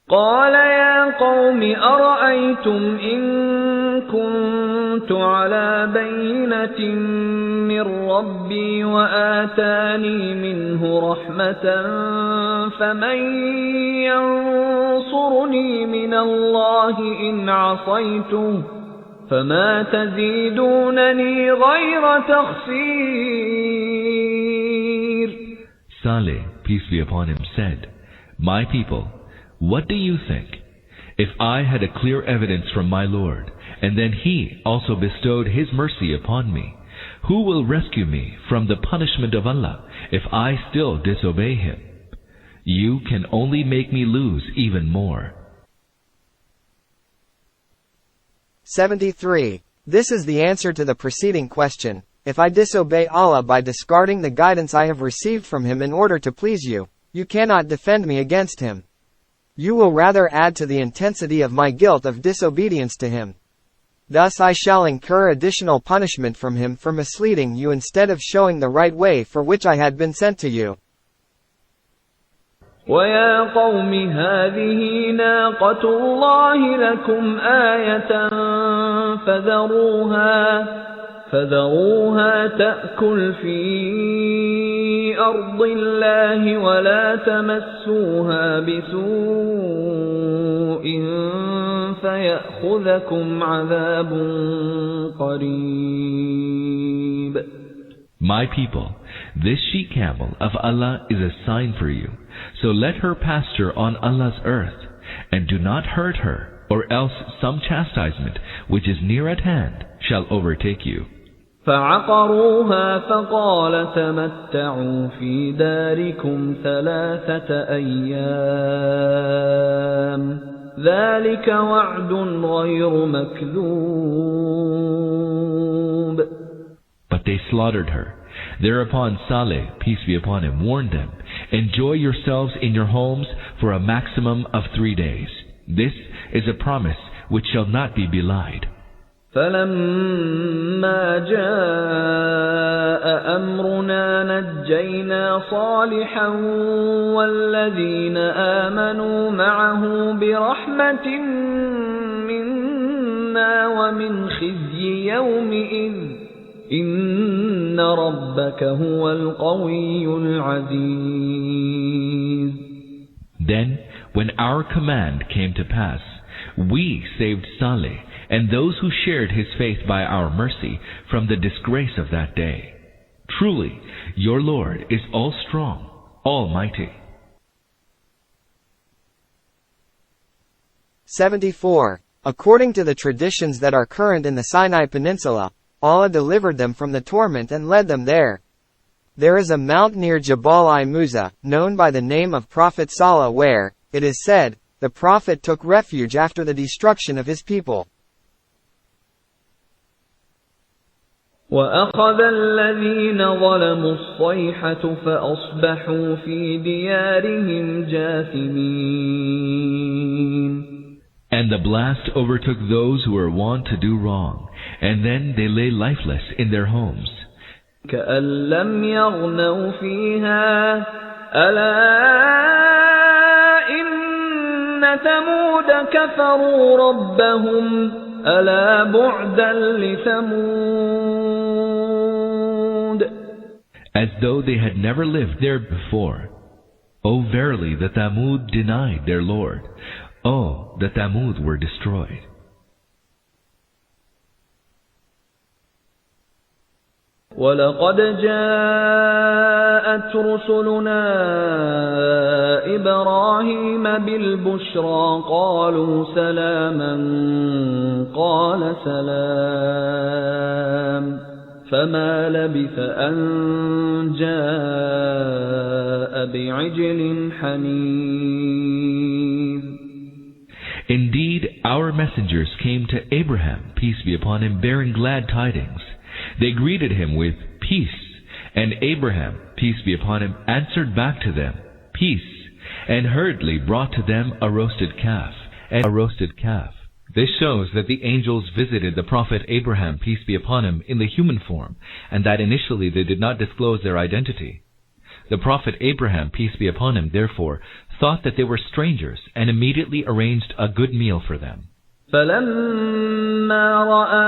قال يا قوم أرأيتم إن كنت على بينة من ربي وآتاني منه رحمة فمن ينصرني من الله إن عصيته فما تزيدونني غير تخسير. Saleh, peace be upon him, said, My people, what do you think? If I had a clear evidence from my Lord, and then He also bestowed His mercy upon me, who will rescue me from the punishment of Allah if I still disobey Him? You can only make me lose even more. 73. This is the answer to the preceding question. If I disobey Allah by discarding the guidance I have received from Him in order to please you, you cannot defend me against Him. You will rather add to the intensity of my guilt of disobedience to Him. Thus I shall incur additional punishment from Him for misleading you instead of showing the right way for which I had been sent to you. وَيَا قَوْمِ هَذِهِ نَاقَةُ اللَّهِ لَكُمْ آيَةً فَذَرُوهَا تَأْكُلْ فِي أَرْضِ اللَّهِ وَلَا تَمَسُّوهَا بِسُوءٍ فَيَأْخُذَكُمْ عَذَابٌ قَرِيبٌ. My people, this she-camel of Allah is a sign for you. So let her pasture on Allah's earth, and do not hurt her, or else some chastisement, which is near at hand, shall overtake you. فَعَقَرُوهَا فَقَالَ تَمَتَّعُوا فِي دَارِكُمْ 3 أَيَّامٍ ذَلِكَ وَعْدٌ غَيْرُ مَكْذُوبٍ. But they slaughtered her. Thereupon Saleh, peace be upon him, warned them, Enjoy yourselves in your homes for a maximum of 3 days. This is a promise which shall not be belied. فَلَمَّا جَاءَ أَمْرُنَا نَجَّيْنَا صَالِحًا وَالَّذِينَ آمَنُوا مَعَهُ بِرَحْمَةٍ مِنَّا وَمِنْ خِزْيِ يَوْمِئِذٍ إِنَّ رَبَّكَ هُوَ الْقَوِيُّ الْعَزِيزُ. Then, when our command came to pass, we saved Saleh and those who shared his faith by our mercy from the disgrace of that day. Truly, your Lord is all-strong, almighty. 74. According to the traditions that are current in the Sinai Peninsula, Allah delivered them from the torment and led them there. There is a mount near Jabal-i-Musa, known by the name of Prophet Saleh, where, it is said, the Prophet took refuge after the destruction of his people. وَأَخَذَ الَّذِينَ ظَلَمُوا الصَّيْحَةُ فَأَصْبَحُوا فِي دِيَارِهِمْ جَاثِمِينَ. And the blast overtook those who were wont to do wrong, and then they lay lifeless in their homes. كَأَن لَّمْ يَغْنَوْا فِيهَا أَلَا إِنَّ ثَمُودَ كَفَرُوا رَبَّهُمْ أَلَا بُعْدًا لِثَمُودَ. As though they had never lived there before. Oh, verily the Thamud denied their Lord. Oh, the Thamud were destroyed. وَلَقَدْ جَاءَتْ رُسُلُنَا إِبْرَاهِيمَ بِالْبُشْرَى قَالُوا سَلَامًا قَالَ سَلَامٌ فَمَا لَبِثَ أَن جَاءَ بِعِجْلٍ حَنِيذٍ. Indeed, our messengers came to Abraham, peace be upon him, bearing glad tidings. They greeted him with peace, and Abraham, peace be upon him, answered back to them, peace, and hurriedly brought to them a roasted calf. This shows that the angels visited the Prophet Abraham, peace be upon him, in the human form, and that initially they did not disclose their identity. The Prophet Abraham, peace be upon him, therefore, thought that they were strangers and immediately arranged a good meal for them. فَلَمَّا رَأَى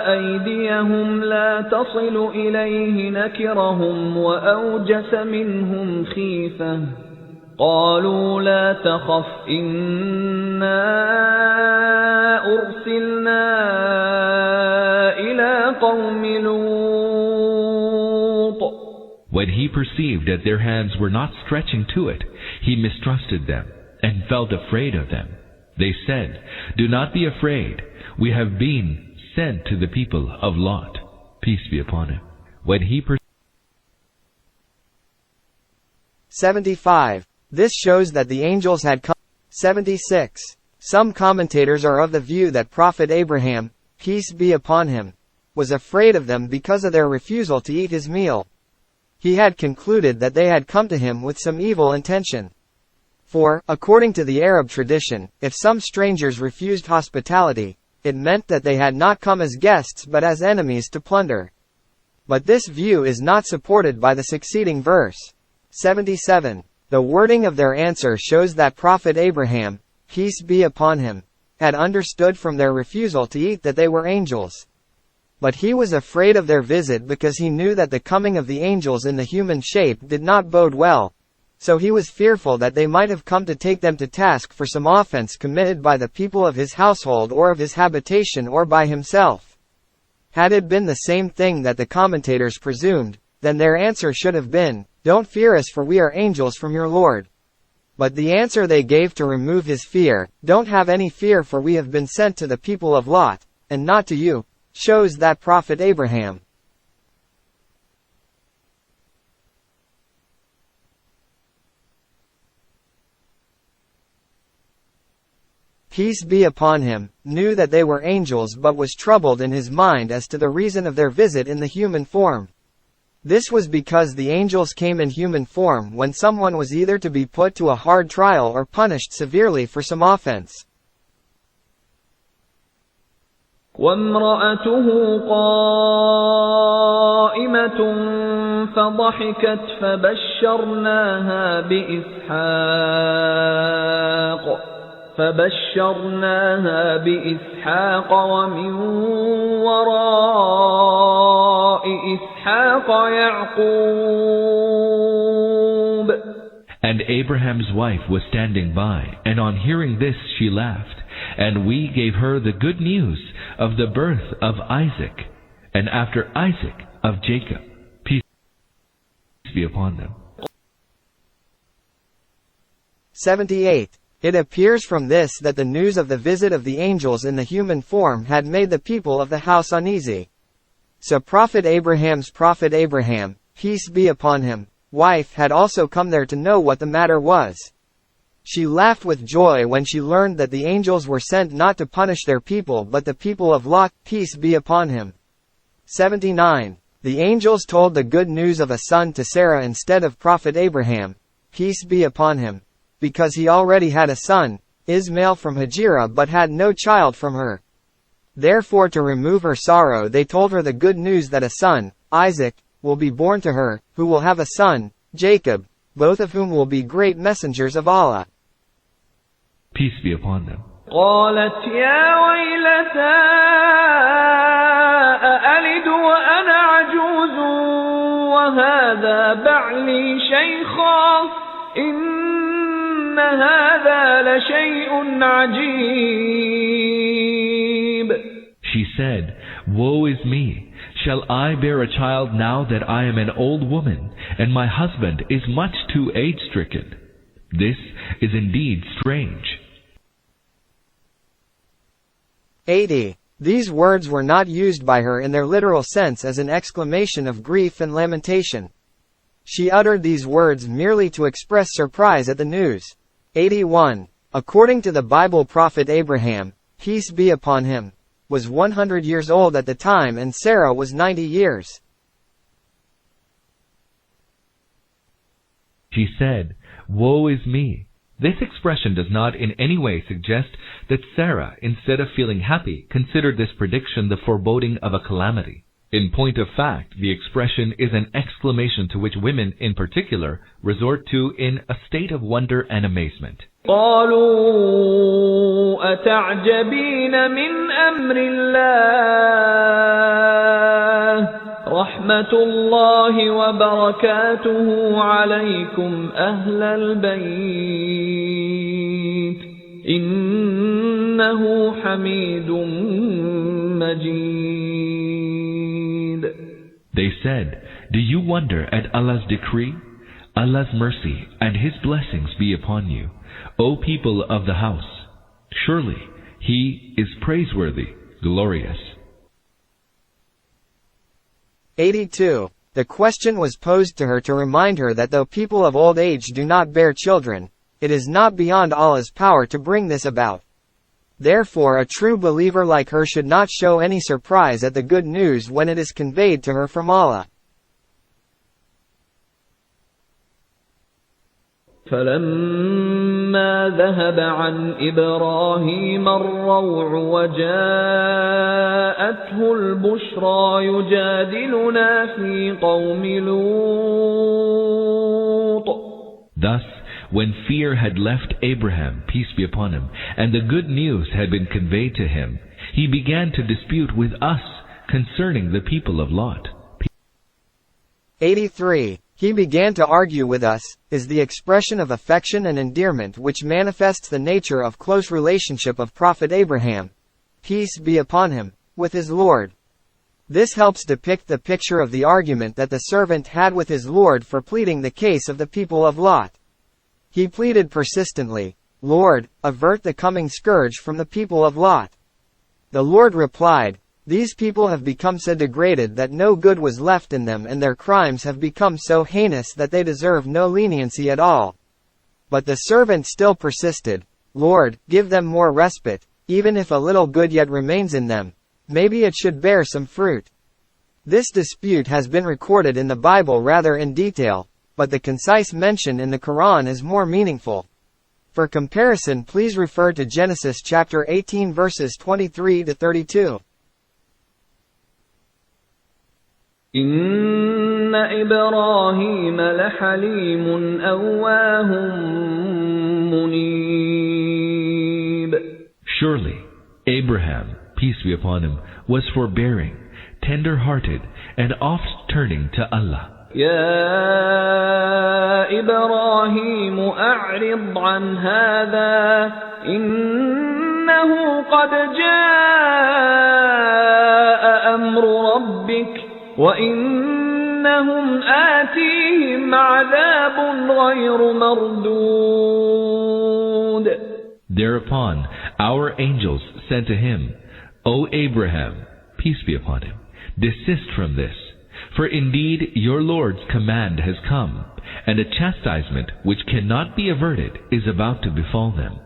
أَيْدِيَهُمْ لَا تَصِلُ إِلَيْهِ نَكِرَهُمْ وَأَوْجَسَ مِنْهُمْ خِيفَةً قَالُوا لَا تَخَفْ إِنَّا أُرْسِلْنَا إِلَى قَوْمِ لُوطٍ. When he perceived that their hands were not stretching to it, he mistrusted them and felt afraid of them. They said, "Do not be afraid. We have been sent to the people of Lot, peace be upon him." When he 75. This shows that the angels had come. 76. Some commentators are of the view that Prophet Abraham, peace be upon him, was afraid of them because of their refusal to eat his meal. He had concluded that they had come to him with some evil intention. For, according to the Arab tradition, if some strangers refused hospitality, it meant that they had not come as guests but as enemies to plunder. But this view is not supported by the succeeding verse. 77. The wording of their answer shows that Prophet Abraham, peace be upon him, had understood from their refusal to eat that they were angels. But he was afraid of their visit because he knew that the coming of the angels in the human shape did not bode well. So he was fearful that they might have come to take them to task for some offense committed by the people of his household or of his habitation or by himself. Had it been the same thing that the commentators presumed, then their answer should have been, "Don't fear us, for we are angels from your Lord." But the answer they gave to remove his fear, "Don't have any fear, for we have been sent to the people of Lot, and not to you," shows that Prophet Abraham, peace be upon him, knew that they were angels but was troubled in his mind as to the reason of their visit in the human form. This was because the angels came in human form when someone was either to be put to a hard trial or punished severely for some offense. وَامْرَأَتُهُ قَائِمَةٌ فَضَحِكَتْ فبشرناها بإسحاق ومن وراء إسحاق يعقوب. And Abraham's wife was standing by, and on hearing this she laughed, and we gave her the good news of the birth of Isaac, and after Isaac of Jacob, peace be upon them. 78. It appears from this that the news of the visit of the angels in the human form had made the people of the house uneasy. So Prophet Abraham, peace be upon him, wife had also come there to know what the matter was. She laughed with joy when she learned that the angels were sent not to punish their people but the people of Lot, peace be upon him. 79. The angels told the good news of a son to Sarah instead of Prophet Abraham, peace be upon him, because he already had a son, Ismail from Hajira, but had no child from her. Therefore, to remove her sorrow, they told her the good news that a son, Isaac, will be born to her, who will have a son, Jacob, both of whom will be great messengers of Allah. Peace be upon them. قالت يا ويلتى أألد وأنا عجوز وهذا بعلي شيخا إن هذا لشيء عجيب. She said, "Woe is me! Shall I bear a child now that I am an old woman, and my husband is much too age-stricken? This is indeed strange." 80. These words were not used by her in their literal sense as an exclamation of grief and lamentation. She uttered these words merely to express surprise at the news. 81. According to the Bible, Prophet Abraham, peace be upon him, was 100 years old at the time and Sarah was 90 years. She said, "Woe is me." This expression does not in any way suggest that Sarah, instead of feeling happy, considered this prediction the foreboding of a calamity. In point of fact, the expression is an exclamation to which women in particular resort to in a state of wonder and amazement. قالوا أتعجبين من أمر الله رحمة الله وبركاته عليكم أهل البيت إنه حميد مجيد. They said, "Do you wonder at Allah's decree? Allah's mercy and His blessings be upon you, O people of the house. Surely He is praiseworthy, glorious." 82. The question was posed to her to remind her that though people of old age do not bear children, it is not beyond Allah's power to bring this about. Therefore a true believer like her should not show any surprise at the good news when it is conveyed to her from Allah. فلما ذهب عن إبراهيم الروع وجاءته البشرى يجادلنا في قوم لوط. Thus, when fear had left Abraham, peace be upon him, and the good news had been conveyed to him, he began to dispute with us concerning the people of Lot. 83. He began to argue with us, is the expression of affection and endearment which manifests the nature of close relationship of Prophet Abraham, peace be upon him, with his Lord. This helps depict the picture of the argument that the servant had with his Lord for pleading the case of the people of Lot. He pleaded persistently, "Lord, avert the coming scourge from the people of Lot." The Lord replied, "These people have become so degraded that no good was left in them, and their crimes have become so heinous that they deserve no leniency at all." But the servant still persisted, "Lord, give them more respite, even if a little good yet remains in them. Maybe it should bear some fruit." This dispute has been recorded in the Bible rather in detail, but the concise mention in the Quran is more meaningful. For comparison, please refer to Genesis chapter 18 verses 23 to 32. إن إبراهيم لحليم أواه منيب. Surely, Abraham, peace be upon him, was forbearing, tender-hearted, and oft turning to Allah. يا إبراهيم أعرض عن هذا إنه قد جاء أمر ربك وإنهم آتيهم عذاب غير مردود. Thereupon our angels said to him, "O Abraham, peace be upon him, desist from this, for indeed your Lord's command has come, and a chastisement which cannot be averted is about to befall them."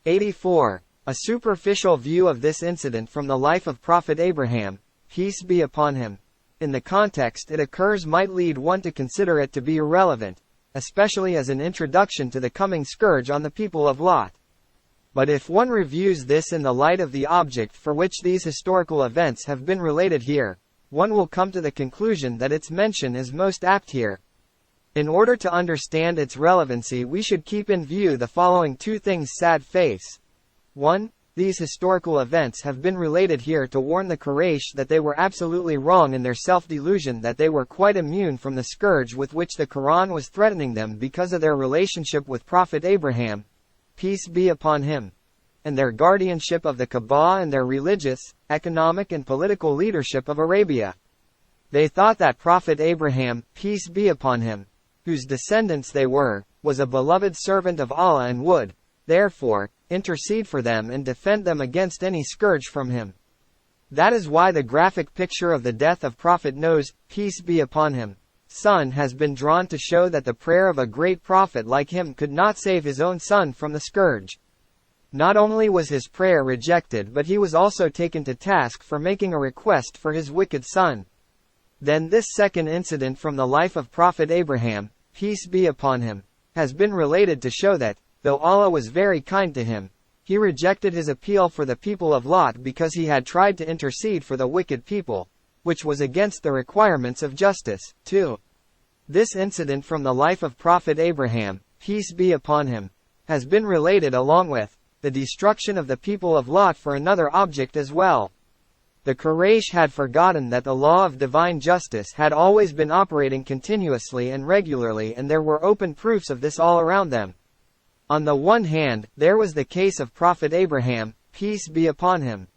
84. A superficial view of this incident from the life of Prophet Abraham, peace be upon him, in the context it occurs might lead one to consider it to be irrelevant, especially as an introduction to the coming scourge on the people of Lot. But if one reviews this in the light of the object for which these historical events have been related here, one will come to the conclusion that its mention is most apt here. In order to understand its relevancy, we should keep in view the following two things: sad face. 1. These historical events have been related here to warn the Quraysh that they were absolutely wrong in their self-delusion, that they were quite immune from the scourge with which the Quran was threatening them because of their relationship with Prophet Abraham, peace be upon him, and their guardianship of the Kaaba and their religious, economic and political leadership of Arabia. They thought that Prophet Abraham, peace be upon him, whose descendants they were, was a beloved servant of Allah and would, therefore, intercede for them and defend them against any scourge from him. That is why the graphic picture of the death of Prophet Noah's, peace be upon him, son has been drawn to show that the prayer of a great prophet like him could not save his own son from the scourge. Not only was his prayer rejected, but he was also taken to task for making a request for his wicked son. Then this second incident from the life of Prophet Abraham, peace be upon him, has been related to show that, though Allah was very kind to him, He rejected his appeal for the people of Lot because he had tried to intercede for the wicked people, which was against the requirements of justice. 2. This incident from the life of Prophet Abraham, peace be upon him, has been related along with the destruction of the people of Lot for another object as well. The Quraysh had forgotten that the law of divine justice had always been operating continuously and regularly, and there were open proofs of this all around them. On the one hand, there was the case of Prophet Abraham, peace be upon him.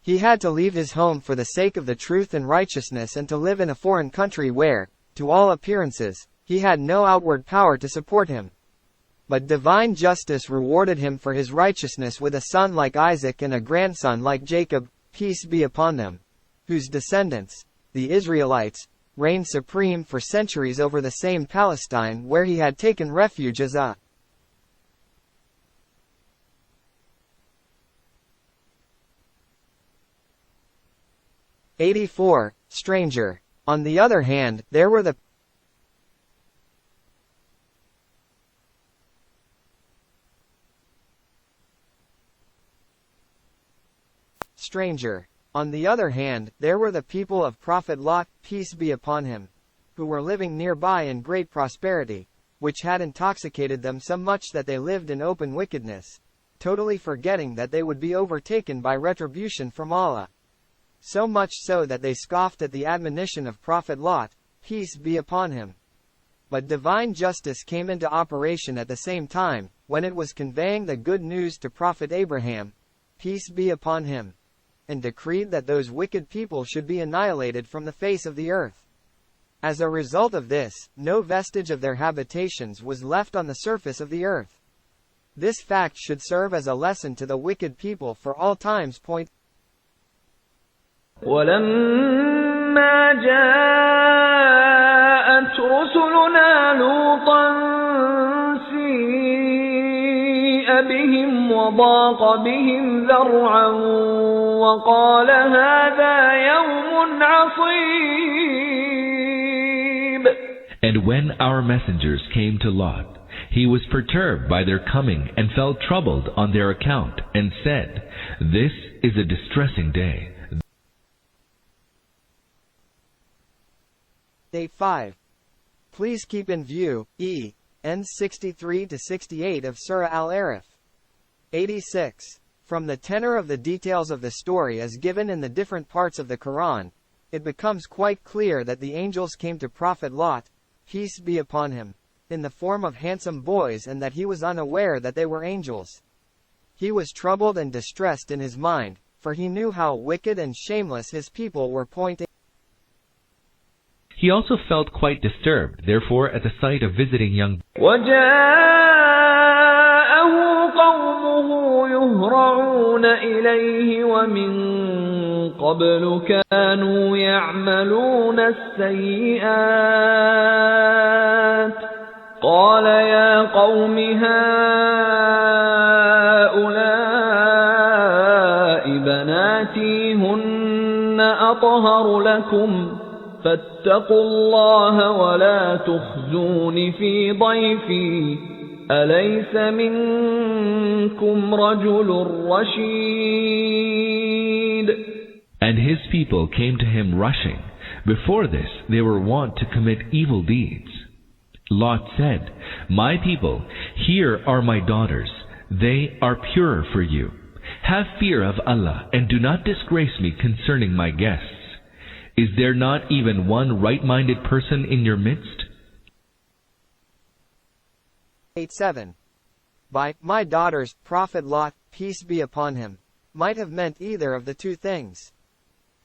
He had to leave his home for the sake of the truth and righteousness and to live in a foreign country where, to all appearances, he had no outward power to support him. But divine justice rewarded him for his righteousness with a son like Isaac and a grandson like Jacob, peace be upon them, whose descendants, the Israelites, reigned supreme for centuries over the same Palestine where he had taken refuge as a 84. Stranger. On the other hand, there were the stranger. On the other hand, there were the people of Prophet Lot, peace be upon him, who were living nearby in great prosperity, which had intoxicated them so much that they lived in open wickedness, totally forgetting that they would be overtaken by retribution from Allah. So much so that they scoffed at the admonition of Prophet Lot, peace be upon him. But divine justice came into operation at the same time, when it was conveying the good news to Prophet Abraham, peace be upon him, and decreed that those wicked people should be annihilated from the face of the earth. As a result of this, no vestige of their habitations was left on the surface of the earth. This fact should serve as a lesson to the wicked people for all times. ولما جاءت رسلنا لوطا سيء بهم وضاق بهم ذرعا وقال هذا يوم عصيب. And when our messengers came to Lot, he was perturbed by their coming and felt troubled on their account, and said, "This is a distressing day." Day 5. Please keep in view, N 63-68 of Surah Al-Araf. 86. From the tenor of the details of the story as given in the different parts of the Quran, it becomes quite clear that the angels came to Prophet Lot, peace be upon him, in the form of handsome boys, and that he was unaware that they were angels. He was troubled and distressed in his mind, for he knew how wicked and shameless his people were. He also felt quite disturbed, therefore, at the sight of visiting young وجاءه قومه يهرعون إليه ومن قبل كانوا يعملون السيئات قال يا قوم هؤلاء بناتي هن أطهر لكم فاتقوا الله ولا تخزون في ضيفي أليس منكم رجل رشيد. And his people came to him rushing. Before this, they were wont to commit evil deeds. Lot said, "My people, here are my daughters. They are purer for you. Have fear of Allah and do not disgrace me concerning my guests. Is there not even one right-minded person in your midst?" 87. By my daughters, Prophet Lot, peace be upon him, might have meant either of the two things.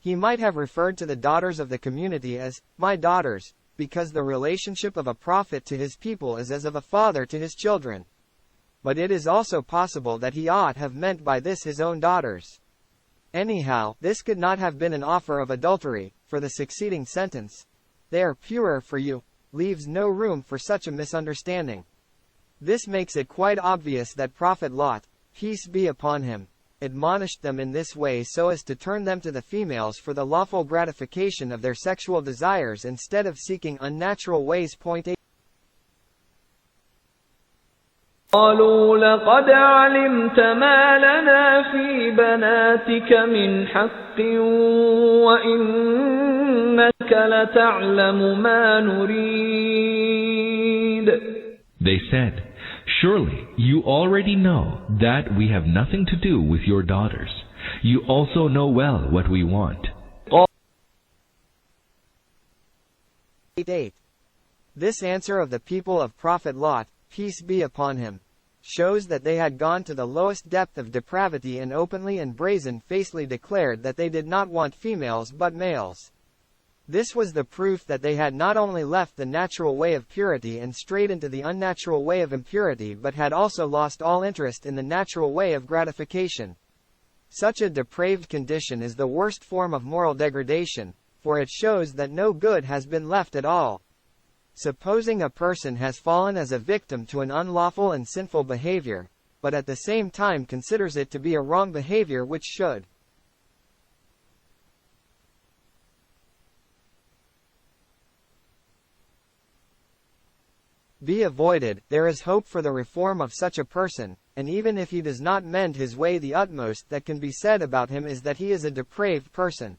He might have referred to the daughters of the community as my daughters, because the relationship of a prophet to his people is as of a father to his children. But it is also possible that he ought have meant by this his own daughters. Anyhow, this could not have been an offer of adultery, for the succeeding sentence, "They are purer for you," leaves no room for such a misunderstanding. This makes it quite obvious that Prophet Lot, peace be upon him, admonished them in this way so as to turn them to the females for the lawful gratification of their sexual desires instead of seeking unnatural ways. 8. قالوا لقد علمت ما لنا في بناتك من حق وإنك لتعلم ما نريد. They said, "Surely you already know that we have nothing to do with your daughters. You also know well what we want." 8. This answer of the people of Prophet Lot, peace be upon him, shows that they had gone to the lowest depth of depravity and openly and brazen-facedly declared that they did not want females but males. This was the proof that they had not only left the natural way of purity and strayed into the unnatural way of impurity but had also lost all interest in the natural way of gratification. Such a depraved condition is the worst form of moral degradation, for it shows that no good has been left at all. Supposing a person has fallen as a victim to an unlawful and sinful behavior, but at the same time considers it to be a wrong behavior which should be avoided, there is hope for the reform of such a person, and even if he does not mend his way, the utmost that can be said about him is that he is a depraved person.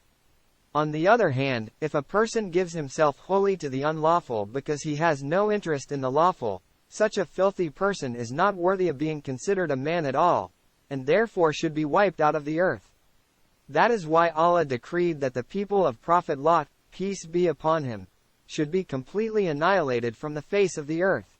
On the other hand, if a person gives himself wholly to the unlawful because he has no interest in the lawful, such a filthy person is not worthy of being considered a man at all, and therefore should be wiped out of the earth. That is why Allah decreed that the people of Prophet Lot, peace be upon him, should be completely annihilated from the face of the earth.